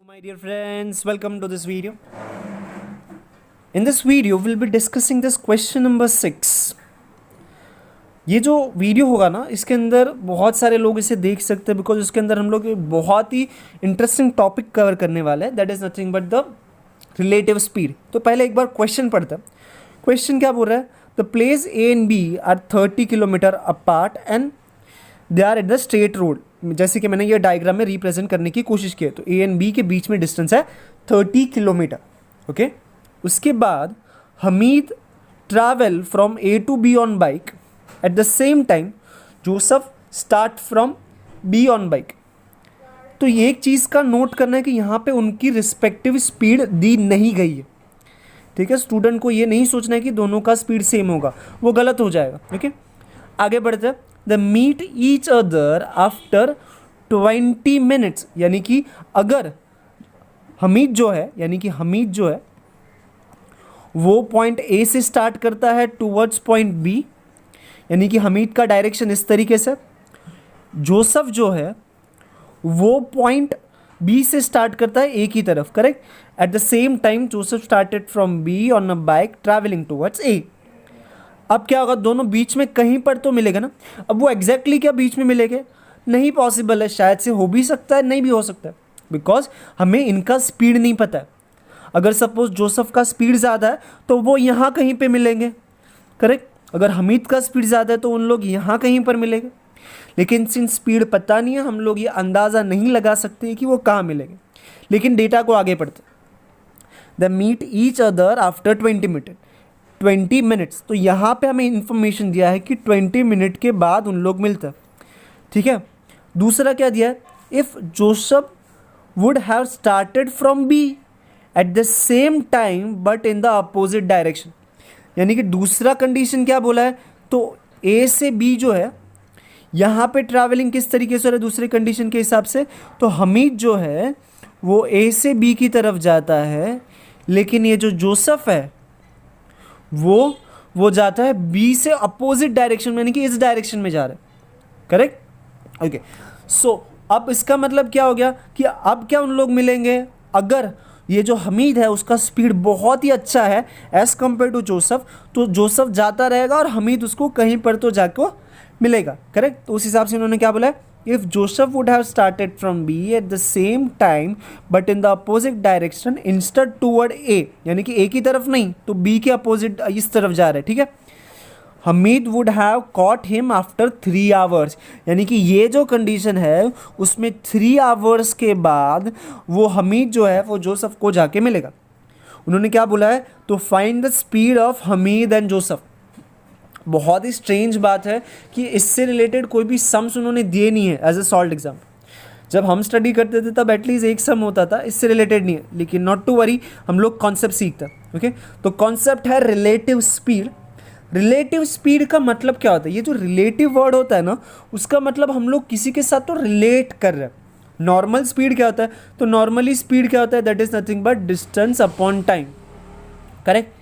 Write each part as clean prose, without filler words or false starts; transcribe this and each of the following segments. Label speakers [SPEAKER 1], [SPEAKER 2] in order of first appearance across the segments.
[SPEAKER 1] My dear friends, welcome to this video. In this video, we'll be discussing this question number 6. ये जो video होगा ना, इसके अंदर बहुत सारे लोग इसे देख सकते हैं बिकॉज इसके अंदर हम लोग एक बहुत ही इंटरेस्टिंग टॉपिक कवर करने वाले हैं. That is nothing but the relative speed. तो पहले एक बार क्वेश्चन पढ़ते हैं. क्वेश्चन क्या बोल रहा है? The place A and B are 30 kilometre apart and they are at the straight road. जैसे कि मैंने ये डायग्राम में रिप्रेजेंट करने की कोशिश की है. तो ए एंड बी के बीच में डिस्टेंस है 30 किलोमीटर. ओके. उसके बाद Hamid travel from A to B on bike at the same time Joseph start from B on bike. तो ये एक चीज़ का नोट करना है कि यहाँ पे उनकी रिस्पेक्टिव स्पीड दी नहीं गई है. ठीक है. स्टूडेंट को ये नहीं सोचना है कि दोनों का स्पीड सेम होगा, वो गलत हो जाएगा. ओके. आगे बढ़ते हैं. They meet each other after 20 minutes. यानी कि अगर हमीद जो है वो पॉइंट ए से स्टार्ट करता है टूवर्ड्स पॉइंट बी, यानी कि हमीद का डायरेक्शन इस तरीके से. जोसेफ जो है वो पॉइंट बी से स्टार्ट करता है ए की तरफ. Correct. At the same time Joseph started from B on a bike travelling towards A. अब क्या होगा? दोनों बीच में कहीं पर तो मिलेगा ना. अब वो एग्जैक्टली क्या बीच में मिलेंगे? नहीं पॉसिबल है. शायद से हो भी सकता है, नहीं भी हो सकता है, बिकॉज हमें इनका स्पीड नहीं पता है. अगर सपोज जोसेफ का स्पीड ज़्यादा है तो वो यहाँ कहीं पे मिलेंगे. करेक्ट. अगर हमीद का स्पीड ज़्यादा है तो उन लोग यहाँ कहीं पर मिलेंगे. लेकिन सिंस स्पीड पता नहीं है, हम लोग ये अंदाज़ा नहीं लगा सकते कि वो कहाँ मिलेंगे. लेकिन डेटा को आगे पढ़ते. They meet each other after 20 minutes. तो यहाँ पे हमें इंफॉर्मेशन दिया है कि 20 मिनट के बाद उन लोग मिलते हैं. ठीक है. दूसरा क्या दिया है? If Joseph would have started from B at the same time but in the opposite direction. यानी कि दूसरा कंडीशन क्या बोला है? तो ए से बी जो है यहाँ पे ट्रैवलिंग किस तरीके से हो रहा है दूसरे कंडीशन के हिसाब से? तो हमीद जो है वो ए से बी की तरफ जाता है, लेकिन ये जो जोसेफ है वो जाता है बी से अपोजिट डायरेक्शन में, यानी कि इस डायरेक्शन में जा रहा है. करेक्ट. ओके. सो अब इसका मतलब क्या हो गया कि अब क्या उन लोग मिलेंगे? अगर ये जो हमीद है उसका स्पीड बहुत ही अच्छा है एज़ कम्पेयर टू जोसेफ, तो जोसेफ जाता रहेगा और हमीद उसको कहीं पर तो जाकर मिलेगा. करेक्ट. तो उस हिसाब से उन्होंने क्या बोला है? If Joseph would have started from B at the same time but in the opposite direction instead toward A, यानी कि ए की तरफ नहीं तो बी के अपोजिट इस तरफ जा रहा है. ठीक है. Hamid would have caught him after 3 hours. यानी कि ये जो कंडीशन है उसमें 3 आवर्स के बाद वो हमीद जो है वो जोसेफ को जाके मिलेगा. उन्होंने क्या बोला है? तो find the speed of Hamid and Joseph. बहुत ही स्ट्रेंज बात है कि इससे रिलेटेड कोई भी सम्स उन्होंने दिए नहीं है एज ए सॉल्व एग्जाम. जब हम स्टडी करते थे तब एटलीस्ट एक सम होता था, इससे रिलेटेड नहीं है. लेकिन नॉट टू वरी, हम लोग कॉन्सेप्ट सीखते हैं. ओके. तो कॉन्सेप्ट है रिलेटिव स्पीड. रिलेटिव स्पीड का मतलब क्या होता है? ये जो रिलेटिव वर्ड होता है ना, उसका मतलब हम लोग किसी के साथ तो रिलेट कर रहे हैं. नॉर्मल स्पीड क्या होता है? तो नॉर्मली स्पीड क्या होता है? That is nothing but distance upon time. Correct.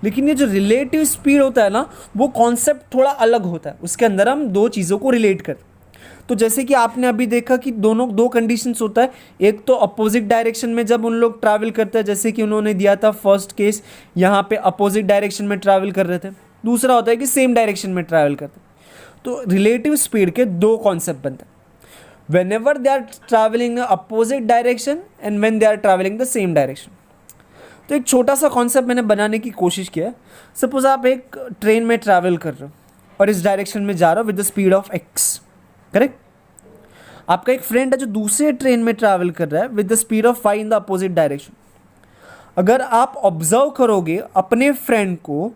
[SPEAKER 1] लेकिन ये जो रिलेटिव स्पीड होता है ना, वो कॉन्सेप्ट थोड़ा अलग होता है. उसके अंदर हम दो चीज़ों को रिलेट करते हैं. तो जैसे कि आपने अभी देखा कि दो कंडीशंस होता है. एक तो अपोजिट डायरेक्शन में जब उन लोग ट्रैवल करते हैं, जैसे कि उन्होंने दिया था फर्स्ट केस, यहाँ पे अपोजिट डायरेक्शन में ट्रैवल कर रहे थे. दूसरा होता है कि सेम डायरेक्शन में ट्रैवल करते हैं. तो रिलेटिव स्पीड के दो कॉन्सेप्ट बनते हैं. Whenever they are travelling opposite direction and when they are travelling the same direction. तो एक छोटा सा कॉन्सेप्ट मैंने बनाने की कोशिश किया है. सपोज आप एक ट्रेन में ट्रैवल कर रहे हो और इस डायरेक्शन में जा रहे हो with the speed of x. Correct. आपका एक फ्रेंड है जो दूसरे ट्रेन में ट्रैवल कर रहा है with the speed of Y in the opposite direction. अगर आप ऑब्जर्व करोगे अपने फ्रेंड को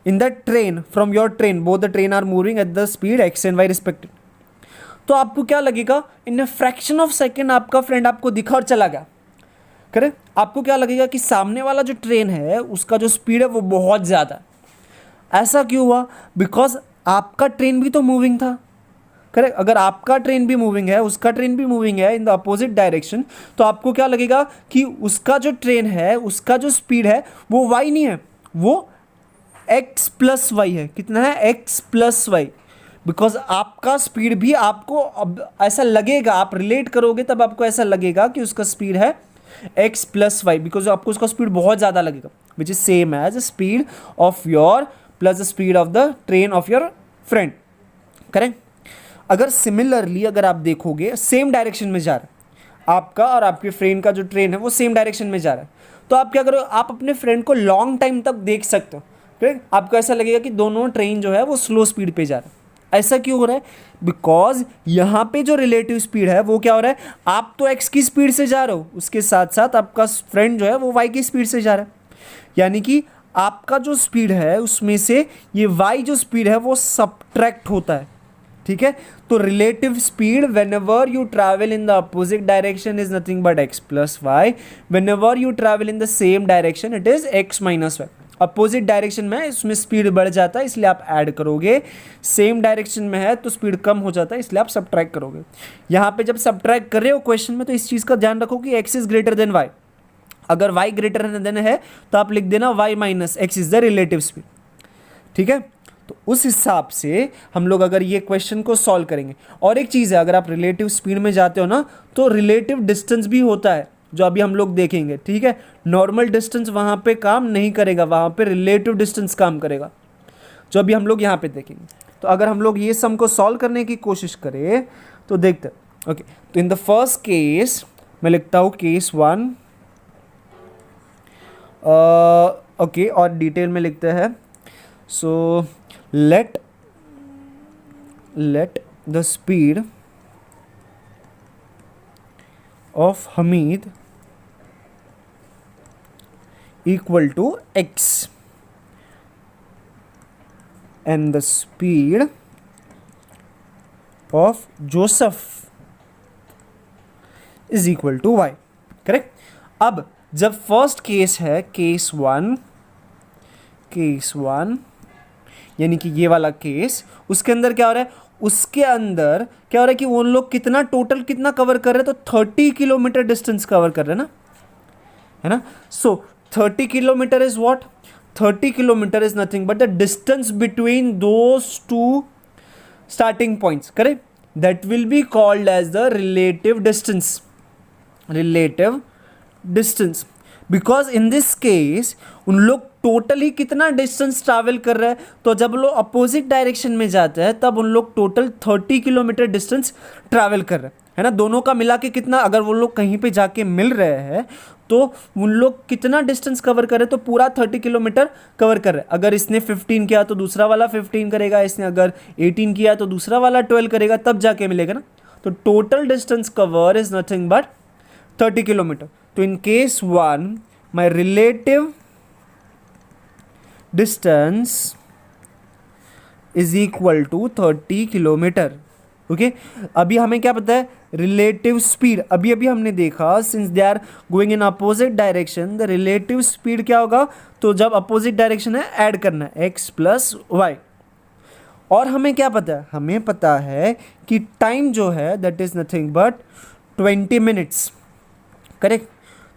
[SPEAKER 1] in the train from your train, both the train are moving at the speed X and Y respective, तो आपको क्या लगेगा? In a fraction of second आपका फ्रेंड आपको दिखा और चला गया. करेक्ट. आपको क्या लगेगा कि सामने वाला जो ट्रेन है उसका जो स्पीड है वो बहुत ज़्यादा है. ऐसा क्यों हुआ? बिकॉज आपका ट्रेन भी तो मूविंग था. करेक्ट. अगर आपका ट्रेन भी मूविंग है, उसका ट्रेन भी मूविंग है इन द अपोजिट डायरेक्शन, तो आपको क्या लगेगा कि उसका जो ट्रेन है उसका जो स्पीड है वो वाई नहीं है, वो एक्स प्लस वाई है. कितना है? X plus Y. बिकॉज आपका स्पीड भी आपको अब ऐसा लगेगा, आप रिलेट करोगे तब आपको ऐसा लगेगा कि उसका स्पीड है x प्लस वाई, बिकॉज आपको उसका स्पीड बहुत ज़्यादा लगेगा, which is same as speed of your plus the speed of the train of your friend, correct. अगर सिमिलरली अगर आप देखोगे सेम डायरेक्शन में जा रहा है आपका और आपके फ्रेंड का जो ट्रेन है वो सेम डायरेक्शन में जा रहा है, तो आप क्या करो, आप अपने फ्रेंड को लॉन्ग टाइम तक देख सकते हो, करेक्ट। आपको ऐसा लगेगा कि दोनों ट्रेन जो है वो स्लो स्पीड पे जा रहा है। ऐसा क्यों हो रहा है? बिकॉज यहाँ पे जो रिलेटिव स्पीड है वो क्या हो रहा है, आप तो x की स्पीड से जा रहे हो, उसके साथ साथ आपका फ्रेंड जो है वो y की स्पीड से जा रहा है, यानी कि आपका जो स्पीड है उसमें से ये y जो स्पीड है वो सबट्रैक्ट होता है, ठीक है। तो relative speed whenever you travel in the opposite direction is nothing but x plus Y, whenever you travel in the same direction it is x minus Y. Opposite direction में इसमें speed बढ़ जाता है इसलिए आप add करोगे, same direction में है तो स्पीड कम हो जाता है इसलिए आप सबट्रैक्ट करोगे। यहाँ पे जब सबट्रैक्ट कर रहे हो क्वेश्चन में तो इस चीज़ का ध्यान रखो कि x is greater than y, अगर y ग्रेटर देन है तो आप लिख देना y minus x is the relative speed, ठीक है। तो उस हिसाब से हम लोग अगर ये क्वेश्चन को सॉल्व करेंगे। और एक चीज़ है, अगर आप रिलेटिव स्पीड में जाते हो ना तो रिलेटिव डिस्टेंस भी होता है जो अभी हम लोग देखेंगे, ठीक है। नॉर्मल डिस्टेंस वहाँ पे काम नहीं करेगा, वहाँ पे रिलेटिव डिस्टेंस काम करेगा जो अभी हम लोग यहाँ पे देखेंगे। तो अगर हम लोग ये सम को सॉल्व करने की कोशिश करें तो देखते हैं। ओके, तो इन द फर्स्ट केस मैं लिखता हूँ केस 1, ओके, और डिटेल में लिखते हैं। सो let the speed of Hamid equal to x and the speed of Joseph is equal to y, correct. अब जब फर्स्ट केस है केस 1 यानी कि ये वाला केस, उसके अंदर क्या हो रहा है, उसके अंदर क्या हो रहा है कि वो लोग कितना टोटल कितना कवर कर रहे हैं, तो 30 किलोमीटर डिस्टेंस कवर कर रहे हैं ना, है ना। So 30 kilometre is what, 30 kilometre is nothing but the distance between those two starting points, correct. That will be called as the relative distance because in this case उन लोग totally कितना distance travel कर रहे हैं, तो जब लोग opposite direction में जाते हैं तब उन लोग टोटल 30 किलोमीटर डिस्टेंस ट्रैवल कर रहे हैं, है ना। दोनों का मिला के कितना, अगर वो लोग कहीं पे जाके मिल रहे हैं तो उन लोग कितना डिस्टेंस कवर कर रहे हैं, तो पूरा 30 किलोमीटर कवर कर रहे हैं। अगर इसने 15 किया तो दूसरा वाला 15 करेगा, इसने अगर 18 किया तो दूसरा वाला 12 करेगा, तब जाके मिलेगा ना। तो total distance cover is nothing but 30 kilometre. तो in case 1 my relative distance is equal to 30 kilometre, okay. अभी हमें क्या पता है, रिलेटिव स्पीड अभी हमने देखा, since they are going in opposite direction the relative speed क्या होगा, तो जब अपोजिट डायरेक्शन है ऐड करना है x प्लस वाई। और हमें क्या पता है, हमें पता है कि टाइम जो है that is nothing but 20 minutes, correct.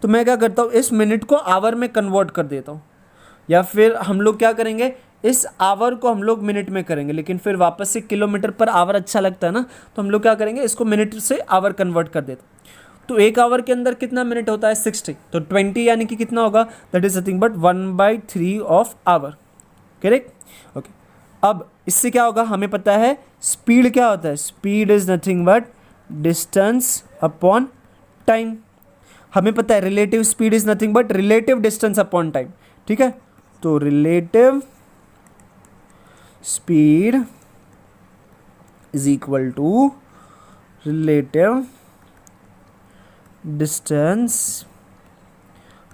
[SPEAKER 1] तो मैं क्या करता हूँ, इस मिनट को आवर में कन्वर्ट कर देता हूँ, या फिर हम लोग क्या करेंगे, इस आवर को हम लोग मिनट में करेंगे, लेकिन फिर वापस से किलोमीटर पर आवर अच्छा लगता है ना, तो हम लोग क्या करेंगे, इसको मिनट से आवर कन्वर्ट कर देते। तो एक आवर के अंदर कितना मिनट होता है, 60, तो 20 यानी कि कितना होगा, that is nothing but 1/3 of hour, correct. Okay, अब इससे क्या होगा, हमें पता है स्पीड क्या होता है, speed is nothing but distance upon time. हमें पता है relative speed is nothing but relative distance upon time, ठीक है। तो relative speed is equal to relative distance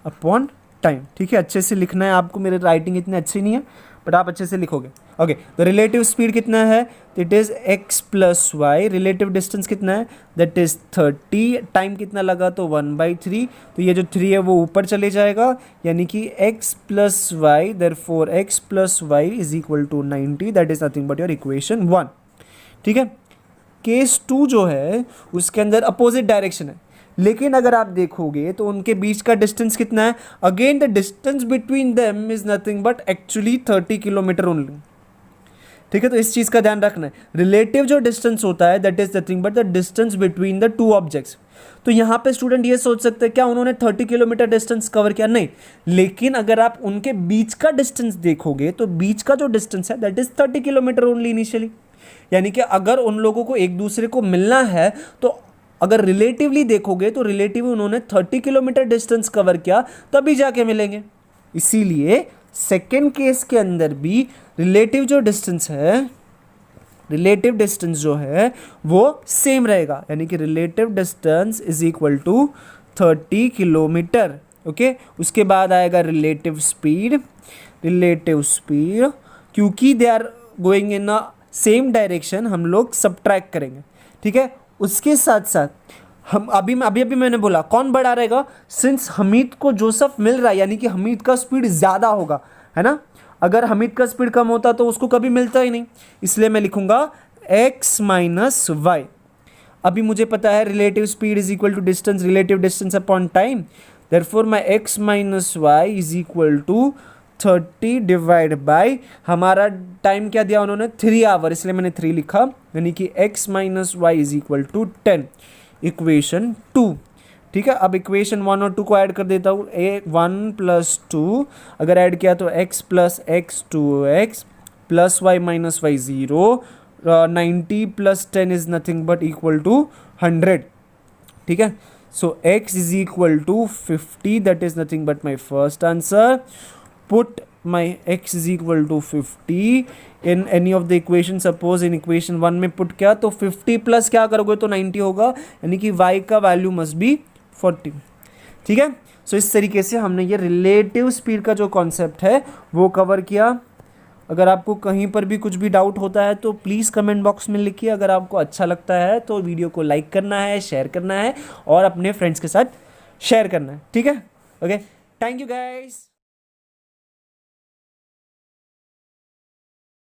[SPEAKER 1] upon time, ठीक है। अच्छे से लिखना है आपको, मेरी राइटिंग इतनी अच्छी नहीं है बट आप अच्छे से लिखोगे। ओके, तो रिलेटिव स्पीड कितना है, it is x plus Y. Relative distance कितना है, दैट इज़ 30। टाइम कितना लगा, तो 1/3। तो ये जो 3 है वो ऊपर चले जाएगा, यानी कि x plus Y, therefore x plus Y is equal to 90, that is nothing but your equation 1, ठीक है। केस 2 जो है उसके अंदर अपोजिट डायरेक्शन है, लेकिन अगर आप देखोगे तो उनके बीच का डिस्टेंस कितना है, again the distance between them is nothing but actually 30 kilometre only, ठीक है, तो इस चीज़ का ध्यान रखना है। रिलेटिव जो डिस्टेंस होता है that is nothing but the distance between the two objects. तो यहाँ पे स्टूडेंट ये सोच सकते हैं क्या उन्होंने 30 किलोमीटर डिस्टेंस कवर किया, नहीं, लेकिन अगर आप उनके बीच का डिस्टेंस देखोगे तो बीच का जो डिस्टेंस है that is 30 kilometre only initially. यानी कि अगर उन लोगों को एक दूसरे को मिलना है तो अगर रिलेटिवली देखोगे तो रिलेटिव उन्होंने 30 किलोमीटर डिस्टेंस कवर किया तभी जाके मिलेंगे। इसीलिए सेकेंड केस के अंदर भी रिलेटिव जो डिस्टेंस है, रिलेटिव डिस्टेंस जो है वो सेम रहेगा, यानी कि relative distance is equal to 30 kilometre. Okay, उसके बाद आएगा रिलेटिव स्पीड। रिलेटिव स्पीड क्योंकि they are going in a same direction हम लोग सब्ट्रैक्ट करेंगे, ठीक है। उसके साथ साथ हम अभी मैंने बोला कौन बड़ा रहेगा, सिंस हमीद को जोसेफ मिल रहा है यानी कि हमीद का स्पीड ज़्यादा होगा, है ना। अगर हमीद का स्पीड कम होता तो उसको कभी मिलता ही नहीं, इसलिए मैं लिखूंगा x माइनस वाई। अभी मुझे पता है relative speed is equal to distance, relative distance upon time, therefore my x minus Y is equal to 30 divide by हमारा टाइम क्या दिया उन्होंने 3 आवर, इसलिए मैंने 3 लिखा, यानी कि x minus Y is equal to 10, equation 2। ठीक है, अब इक्वेशन 1 और 2 को ऐड कर देता हूँ, 1 प्लस 2 अगर ऐड किया तो x plus X 2x plus Y minus Y 0, 90 plus 10 is nothing but equal to 100। ठीक है, so x is equal to 50, that is nothing but my first answer. Put my x is equal to 50 in any of the equation, suppose in equation 1 में put किया तो 50 plus क्या करोगे तो 90 होगा, यानी कि y का वैल्यू मस्ट बी 40। ठीक है, सो इस तरीके से हमने ये रिलेटिव स्पीड का जो कॉन्सेप्ट है वो कवर किया। अगर आपको कहीं पर भी कुछ भी डाउट होता है तो प्लीज़ कमेंट बॉक्स में लिखिए। अगर आपको अच्छा लगता है तो वीडियो को लाइक करना है, शेयर करना है और अपने फ्रेंड्स के साथ शेयर करना है। ठीक है, ओके, थैंक यू गाइस।